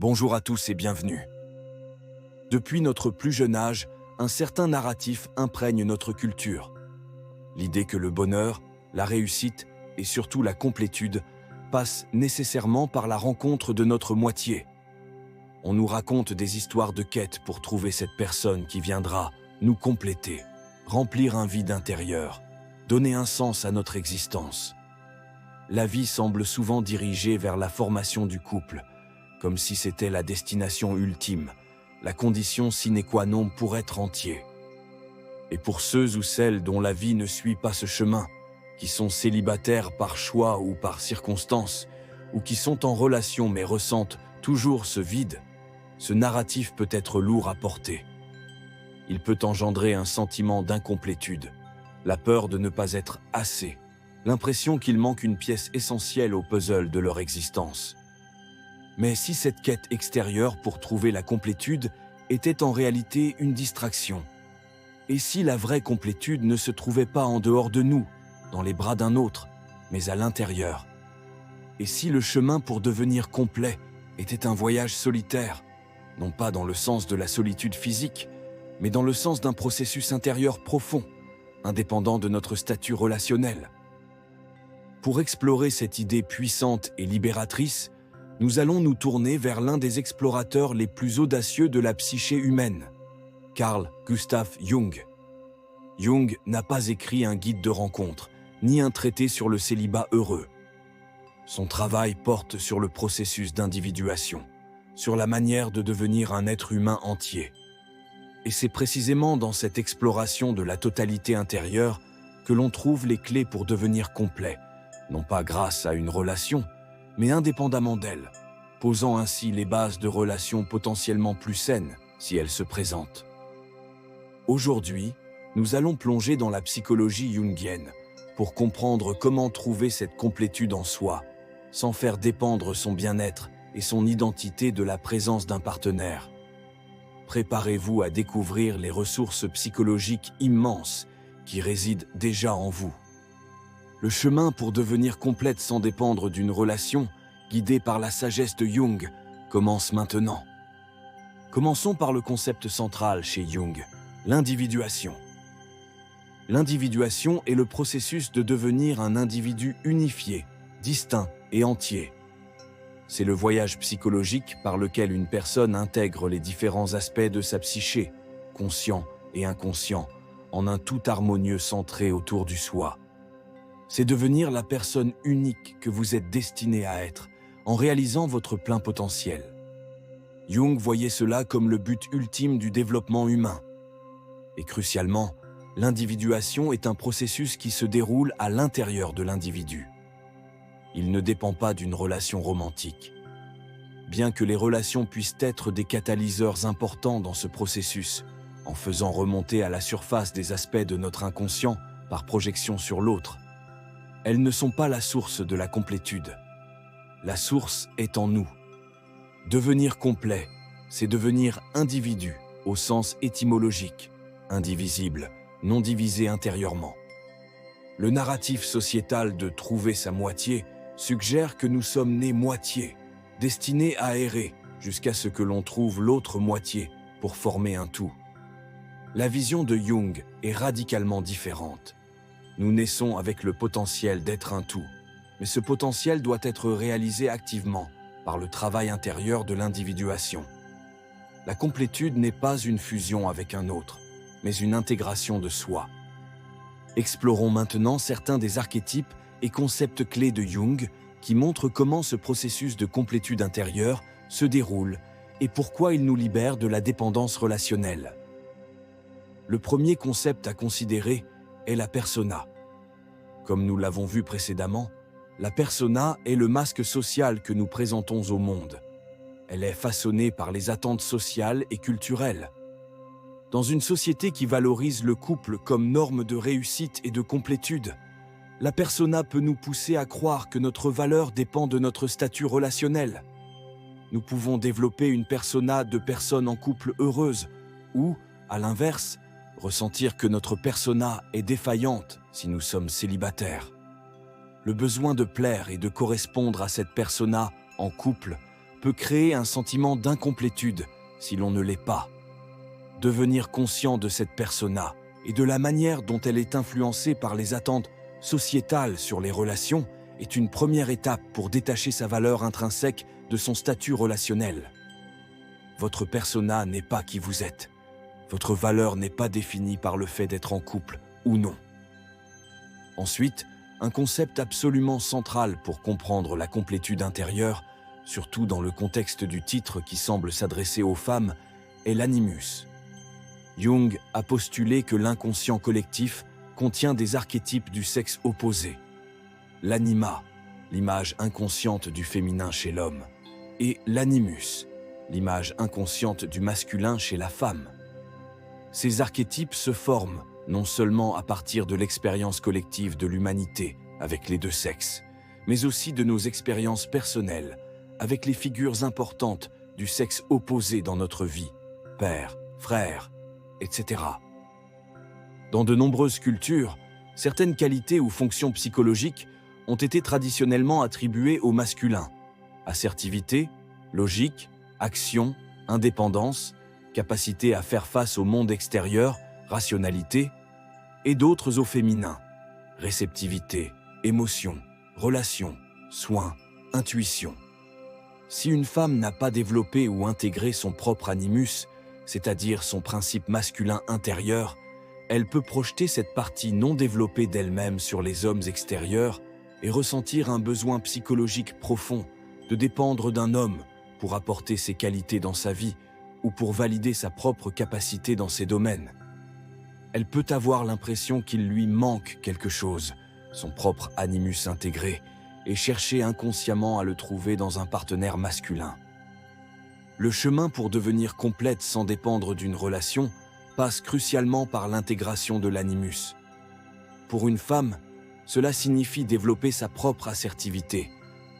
Bonjour à tous et bienvenue. Depuis notre plus jeune âge, un certain narratif imprègne notre culture. L'idée que le bonheur, la réussite et surtout la complétude passent nécessairement par la rencontre de notre moitié. On nous raconte des histoires de quête pour trouver cette personne qui viendra nous compléter, remplir un vide intérieur, donner un sens à notre existence. La vie semble souvent dirigée vers la formation du couple, comme si c'était la destination ultime, la condition sine qua non pour être entier. Et pour ceux ou celles dont la vie ne suit pas ce chemin, qui sont célibataires par choix ou par circonstance, ou qui sont en relation mais ressentent toujours ce vide, ce narratif peut être lourd à porter. Il peut engendrer un sentiment d'incomplétude, la peur de ne pas être assez, l'impression qu'il manque une pièce essentielle au puzzle de leur existence. Mais si cette quête extérieure pour trouver la complétude était en réalité une distraction? Et si la vraie complétude ne se trouvait pas en dehors de nous, dans les bras d'un autre, mais à l'intérieur? Et si le chemin pour devenir complet était un voyage solitaire, non pas dans le sens de la solitude physique, mais dans le sens d'un processus intérieur profond, indépendant de notre statut relationnel? Pour explorer cette idée puissante et libératrice, nous allons nous tourner vers l'un des explorateurs les plus audacieux de la psyché humaine, Carl Gustav Jung. Jung n'a pas écrit un guide de rencontre, ni un traité sur le célibat heureux. Son travail porte sur le processus d'individuation, sur la manière de devenir un être humain entier. Et c'est précisément dans cette exploration de la totalité intérieure que l'on trouve les clés pour devenir complet, non pas grâce à une relation, mais indépendamment d'elle, posant ainsi les bases de relations potentiellement plus saines si elles se présentent. Aujourd'hui, nous allons plonger dans la psychologie jungienne pour comprendre comment trouver cette complétude en soi, sans faire dépendre son bien-être et son identité de la présence d'un partenaire. Préparez-vous à découvrir les ressources psychologiques immenses qui résident déjà en vous. Le chemin pour devenir complète sans dépendre d'une relation, guidée par la sagesse de Jung, commence maintenant. Commençons par le concept central chez Jung, l'individuation. L'individuation est le processus de devenir un individu unifié, distinct et entier. C'est le voyage psychologique par lequel une personne intègre les différents aspects de sa psyché, conscient et inconscient, en un tout harmonieux centré autour du soi. C'est devenir la personne unique que vous êtes destiné à être, en réalisant votre plein potentiel. Jung voyait cela comme le but ultime du développement humain. Et crucialement, l'individuation est un processus qui se déroule à l'intérieur de l'individu. Il ne dépend pas d'une relation romantique. Bien que les relations puissent être des catalyseurs importants dans ce processus, en faisant remonter à la surface des aspects de notre inconscient par projection sur l'autre, elles ne sont pas la source de la complétude. La source est en nous. Devenir complet, c'est devenir individu au sens étymologique, indivisible, non divisé intérieurement. Le narratif sociétal de trouver sa moitié suggère que nous sommes nés moitié, destinés à errer jusqu'à ce que l'on trouve l'autre moitié pour former un tout. La vision de Jung est radicalement différente. Nous naissons avec le potentiel d'être un tout, mais ce potentiel doit être réalisé activement par le travail intérieur de l'individuation. La complétude n'est pas une fusion avec un autre, mais une intégration de soi. Explorons maintenant certains des archétypes et concepts clés de Jung qui montrent comment ce processus de complétude intérieure se déroule et pourquoi il nous libère de la dépendance relationnelle. Le premier concept à considérer est la persona. Comme nous l'avons vu précédemment, la persona est le masque social que nous présentons au monde. Elle est façonnée par les attentes sociales et culturelles. Dans une société qui valorise le couple comme norme de réussite et de complétude, la persona peut nous pousser à croire que notre valeur dépend de notre statut relationnel. Nous pouvons développer une persona de personnes en couple heureuse ou, à l'inverse, ressentir que notre persona est défaillante si nous sommes célibataires. Le besoin de plaire et de correspondre à cette persona en couple peut créer un sentiment d'incomplétude si l'on ne l'est pas. Devenir conscient de cette persona et de la manière dont elle est influencée par les attentes sociétales sur les relations est une première étape pour détacher sa valeur intrinsèque de son statut relationnel. Votre persona n'est pas qui vous êtes. Votre valeur n'est pas définie par le fait d'être en couple ou non. Ensuite, un concept absolument central pour comprendre la complétude intérieure, surtout dans le contexte du titre qui semble s'adresser aux femmes, est l'animus. Jung a postulé que l'inconscient collectif contient des archétypes du sexe opposé. L'anima, l'image inconsciente du féminin chez l'homme, et l'animus, l'image inconsciente du masculin chez la femme. Ces archétypes se forment non seulement à partir de l'expérience collective de l'humanité avec les deux sexes, mais aussi de nos expériences personnelles avec les figures importantes du sexe opposé dans notre vie, père, frère, etc. Dans de nombreuses cultures, certaines qualités ou fonctions psychologiques ont été traditionnellement attribuées au masculin: assertivité, logique, action, indépendance, capacité à faire face au monde extérieur, rationalité, et d'autres au féminin: réceptivité, émotion, relation, soin, intuition. Si une femme n'a pas développé ou intégré son propre animus, c'est-à-dire son principe masculin intérieur, elle peut projeter cette partie non développée d'elle-même sur les hommes extérieurs et ressentir un besoin psychologique profond de dépendre d'un homme pour apporter ses qualités dans sa vie ou pour valider sa propre capacité dans ces domaines. Elle peut avoir l'impression qu'il lui manque quelque chose, son propre animus intégré, et chercher inconsciemment à le trouver dans un partenaire masculin. Le chemin pour devenir complète sans dépendre d'une relation passe crucialement par l'intégration de l'animus. Pour une femme, cela signifie développer sa propre assertivité,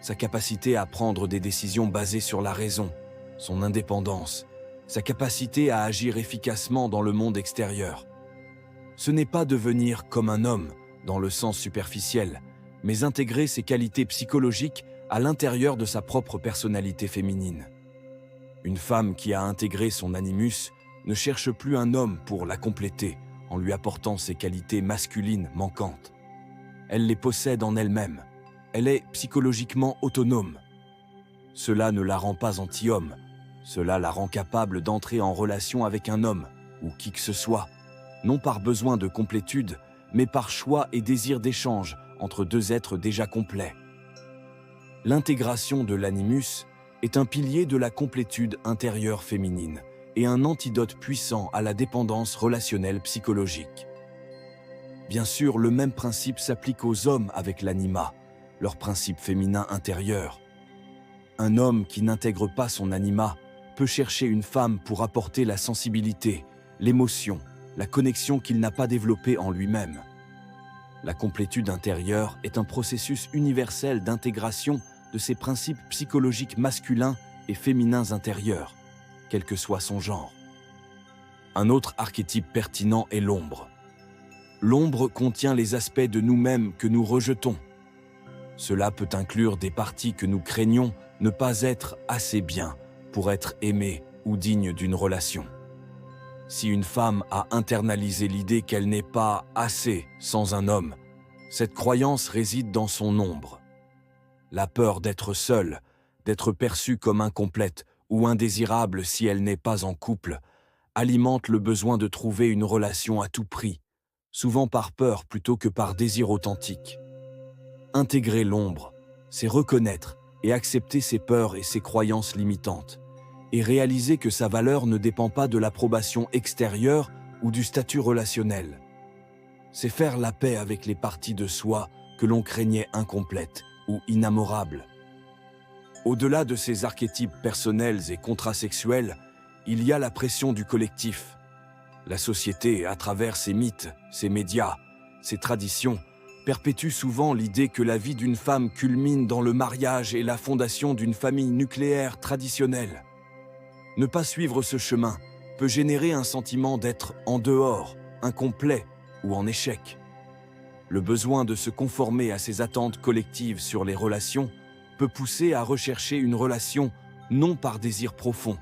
sa capacité à prendre des décisions basées sur la raison, son indépendance, sa capacité à agir efficacement dans le monde extérieur. Ce n'est pas devenir comme un homme, dans le sens superficiel, mais intégrer ses qualités psychologiques à l'intérieur de sa propre personnalité féminine. Une femme qui a intégré son animus ne cherche plus un homme pour la compléter en lui apportant ses qualités masculines manquantes. Elle les possède en elle-même. Elle est psychologiquement autonome. Cela ne la rend pas anti-homme. Cela la rend capable d'entrer en relation avec un homme ou qui que ce soit, non par besoin de complétude, mais par choix et désir d'échange entre deux êtres déjà complets. L'intégration de l'animus est un pilier de la complétude intérieure féminine et un antidote puissant à la dépendance relationnelle psychologique. Bien sûr, le même principe s'applique aux hommes avec l'anima, leur principe féminin intérieur. Un homme qui n'intègre pas son anima peut chercher une femme pour apporter la sensibilité, l'émotion, la connexion qu'il n'a pas développée en lui-même. La complétude intérieure est un processus universel d'intégration de ces principes psychologiques masculins et féminins intérieurs, quel que soit son genre. Un autre archétype pertinent est l'ombre. L'ombre contient les aspects de nous-mêmes que nous rejetons. Cela peut inclure des parties que nous craignons ne pas être assez bien pour être aimées ou dignes d'une relation. Si une femme a internalisé l'idée qu'elle n'est pas assez sans un homme, cette croyance réside dans son ombre. La peur d'être seule, d'être perçue comme incomplète ou indésirable si elle n'est pas en couple, alimente le besoin de trouver une relation à tout prix, souvent par peur plutôt que par désir authentique. Intégrer l'ombre, c'est reconnaître et accepter ses peurs et ses croyances limitantes, et réaliser que sa valeur ne dépend pas de l'approbation extérieure ou du statut relationnel. C'est faire la paix avec les parties de soi que l'on craignait incomplètes ou inamorables. Au-delà de ces archétypes personnels et contrasexuels, il y a la pression du collectif. La société, à travers ses mythes, ses médias, ses traditions, perpétue souvent l'idée que la vie d'une femme culmine dans le mariage et la fondation d'une famille nucléaire traditionnelle. Ne pas suivre ce chemin peut générer un sentiment d'être en dehors, incomplet ou en échec. Le besoin de se conformer à ces attentes collectives sur les relations peut pousser à rechercher une relation non par désir profond,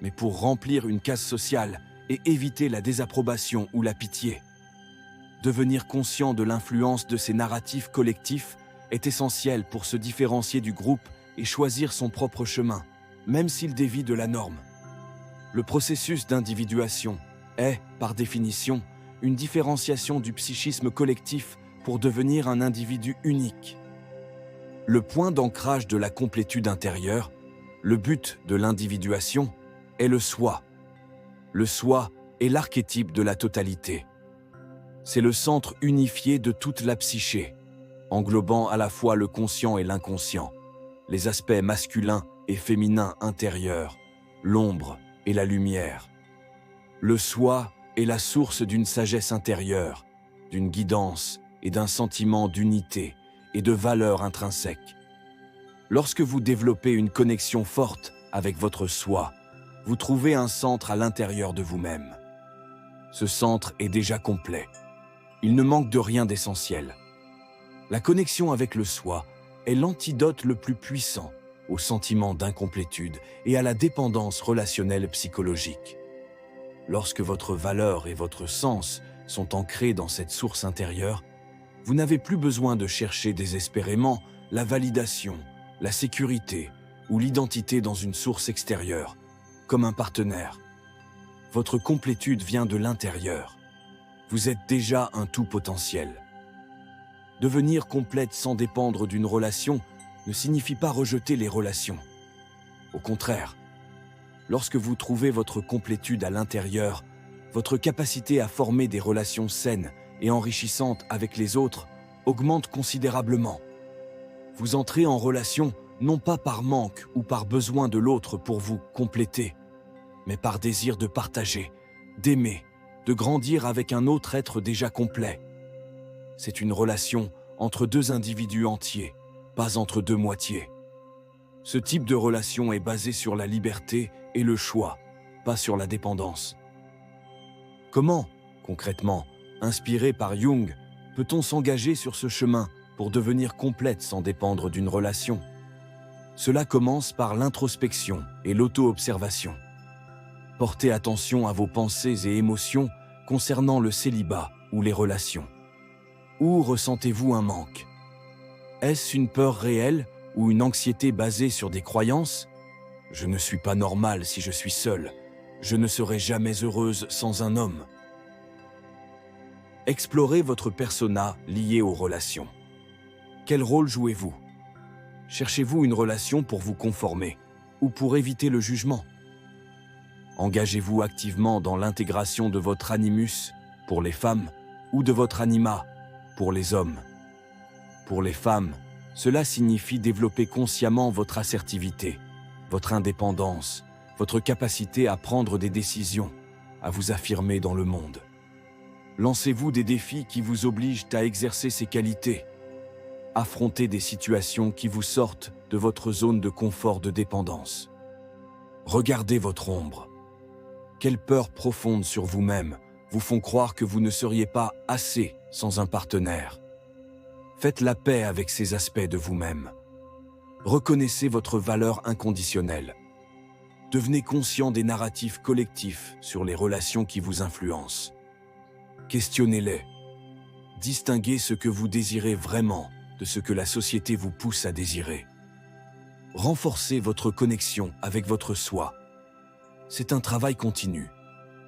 mais pour remplir une case sociale et éviter la désapprobation ou la pitié. Devenir conscient de l'influence de ces narratifs collectifs est essentiel pour se différencier du groupe et choisir son propre chemin, même s'il dévie de la norme. Le processus d'individuation est, par définition, une différenciation du psychisme collectif pour devenir un individu unique. Le point d'ancrage de la complétude intérieure, le but de l'individuation, est le soi. Le soi est l'archétype de la totalité. C'est le centre unifié de toute la psyché, englobant à la fois le conscient et l'inconscient, les aspects masculins et féminins intérieurs, l'ombre et la lumière. Le soi est la source d'une sagesse intérieure, d'une guidance et d'un sentiment d'unité et de valeur intrinsèque. Lorsque vous développez une connexion forte avec votre soi, vous trouvez un centre à l'intérieur de vous-même. Ce centre est déjà complet. Il ne manque de rien d'essentiel. La connexion avec le soi est l'antidote le plus puissant au sentiment d'incomplétude et à la dépendance relationnelle psychologique. Lorsque votre valeur et votre sens sont ancrés dans cette source intérieure, vous n'avez plus besoin de chercher désespérément la validation, la sécurité ou l'identité dans une source extérieure, comme un partenaire. Votre complétude vient de l'intérieur. Vous êtes déjà un tout potentiel. Devenir complète sans dépendre d'une relation ne signifie pas rejeter les relations. Au contraire, lorsque vous trouvez votre complétude à l'intérieur, votre capacité à former des relations saines et enrichissantes avec les autres augmente considérablement. Vous entrez en relation non pas par manque ou par besoin de l'autre pour vous compléter, mais par désir de partager, d'aimer, de grandir avec un autre être déjà complet. C'est une relation entre deux individus entiers, pas entre deux moitiés. Ce type de relation est basé sur la liberté et le choix, pas sur la dépendance. Comment, concrètement, inspiré par Jung, peut-on s'engager sur ce chemin pour devenir complète sans dépendre d'une relation? Cela commence par l'introspection et l'auto-observation. Portez attention à vos pensées et émotions concernant le célibat ou les relations. Où ressentez-vous un manque? Est-ce une peur réelle ou une anxiété basée sur des croyances? Je ne suis pas normale si je suis seule. Je ne serai jamais heureuse sans un homme. Explorez votre persona lié aux relations. Quel rôle jouez-vous? Cherchez-vous une relation pour vous conformer ou pour éviter le jugement? Engagez-vous activement dans l'intégration de votre animus pour les femmes ou de votre anima pour les hommes. Pour les femmes, cela signifie développer consciemment votre assertivité, votre indépendance, votre capacité à prendre des décisions, à vous affirmer dans le monde. Lancez-vous des défis qui vous obligent à exercer ces qualités. Affrontez des situations qui vous sortent de votre zone de confort de dépendance. Regardez votre ombre. Quelles peurs profondes sur vous-même vous font croire que vous ne seriez pas assez sans un partenaire? Faites la paix avec ces aspects de vous-même. Reconnaissez votre valeur inconditionnelle. Devenez conscient des narratifs collectifs sur les relations qui vous influencent. Questionnez-les. Distinguez ce que vous désirez vraiment de ce que la société vous pousse à désirer. Renforcez votre connexion avec votre soi. C'est un travail continu.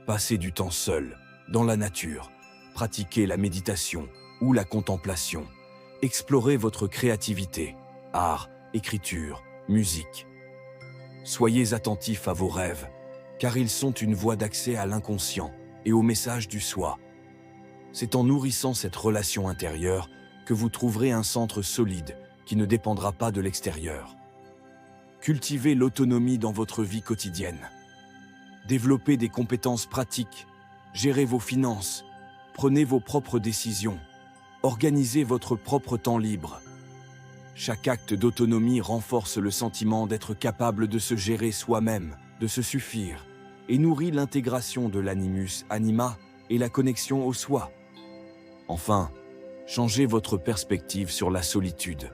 Passez du temps seul, dans la nature, pratiquez la méditation ou la contemplation. Explorez votre créativité, art, écriture, musique. Soyez attentifs à vos rêves, car ils sont une voie d'accès à l'inconscient et au message du soi. C'est en nourrissant cette relation intérieure que vous trouverez un centre solide qui ne dépendra pas de l'extérieur. Cultivez l'autonomie dans votre vie quotidienne. Développez des compétences pratiques, gérez vos finances, prenez vos propres décisions, organisez votre propre temps libre. Chaque acte d'autonomie renforce le sentiment d'être capable de se gérer soi-même, de se suffire, et nourrit l'intégration de l'animus anima et la connexion au soi. Enfin, changez votre perspective sur la solitude.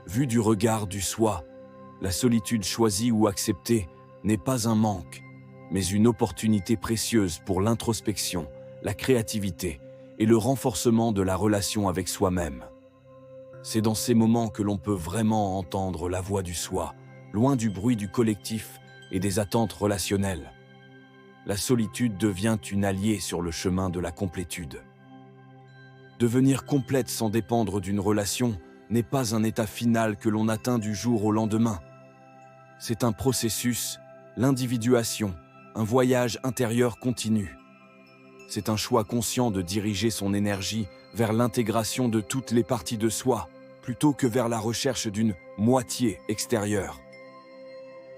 Vue du regard du soi, La solitude choisie ou acceptée n'est pas un manque, mais une opportunité précieuse pour l'introspection, la créativité et le renforcement de la relation avec soi-même. C'est dans ces moments que l'on peut vraiment entendre la voix du soi, loin du bruit du collectif et des attentes relationnelles. La solitude devient une alliée sur le chemin de la complétude. Devenir complète sans dépendre d'une relation n'est pas un état final que l'on atteint du jour au lendemain. C'est un processus, l'individuation, un voyage intérieur continu. C'est un choix conscient de diriger son énergie vers l'intégration de toutes les parties de soi, plutôt que vers la recherche d'une moitié extérieure.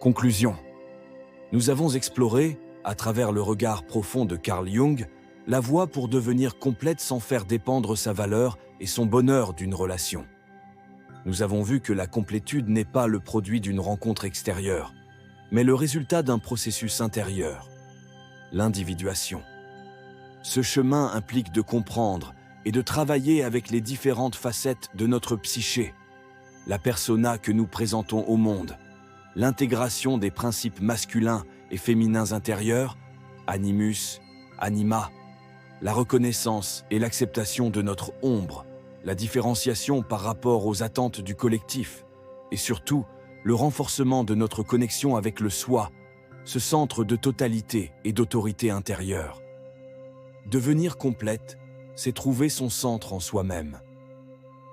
Conclusion. Nous avons exploré, à travers le regard profond de Carl Jung, la voie pour devenir complète sans faire dépendre sa valeur et son bonheur d'une relation. Nous avons vu que la complétude n'est pas le produit d'une rencontre extérieure, mais le résultat d'un processus intérieur, l'individuation. Ce chemin implique de comprendre et de travailler avec les différentes facettes de notre psyché, la persona que nous présentons au monde, l'intégration des principes masculins et féminins intérieurs, animus, anima, la reconnaissance et l'acceptation de notre ombre, la différenciation par rapport aux attentes du collectif, et surtout, le renforcement de notre connexion avec le soi, ce centre de totalité et d'autorité intérieure. Devenir complète, c'est trouver son centre en soi-même.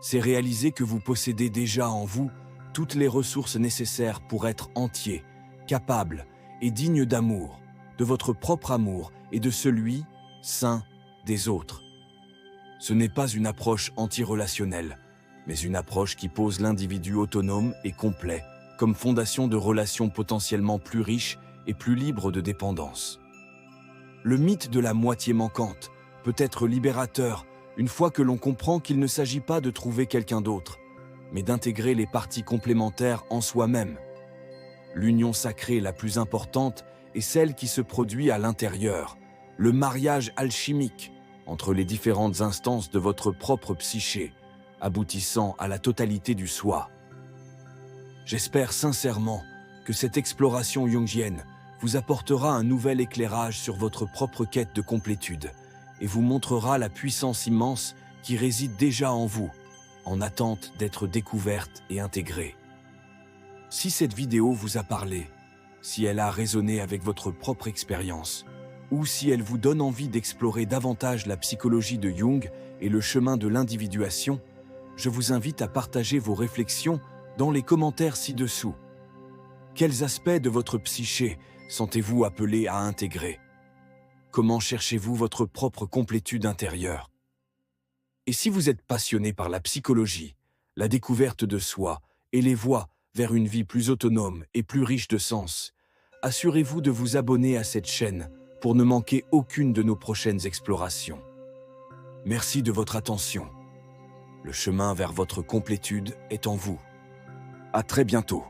C'est réaliser que vous possédez déjà en vous toutes les ressources nécessaires pour être entier, capable et digne d'amour, de votre propre amour et de celui, saint, des autres. Ce n'est pas une approche anti-relationnelle, mais une approche qui pose l'individu autonome et complet comme fondation de relations potentiellement plus riches et plus libres de dépendance. Le mythe de la moitié manquante peut être libérateur une fois que l'on comprend qu'il ne s'agit pas de trouver quelqu'un d'autre, mais d'intégrer les parties complémentaires en soi-même. L'union sacrée la plus importante est celle qui se produit à l'intérieur, le mariage alchimique entre les différentes instances de votre propre psyché, aboutissant à la totalité du soi. J'espère sincèrement que cette exploration jungienne vous apportera un nouvel éclairage sur votre propre quête de complétude et vous montrera la puissance immense qui réside déjà en vous, en attente d'être découverte et intégrée. Si cette vidéo vous a parlé, si elle a résonné avec votre propre expérience, ou si elle vous donne envie d'explorer davantage la psychologie de Jung et le chemin de l'individuation, je vous invite à partager vos réflexions dans les commentaires ci-dessous. Quels aspects de votre psyché sentez-vous appelés à intégrer? Comment cherchez-vous votre propre complétude intérieure? Et si vous êtes passionné par la psychologie, la découverte de soi et les voies vers une vie plus autonome et plus riche de sens, assurez-vous de vous abonner à cette chaîne pour ne manquer aucune de nos prochaines explorations. Merci de votre attention. Le chemin vers votre complétude est en vous. À très bientôt.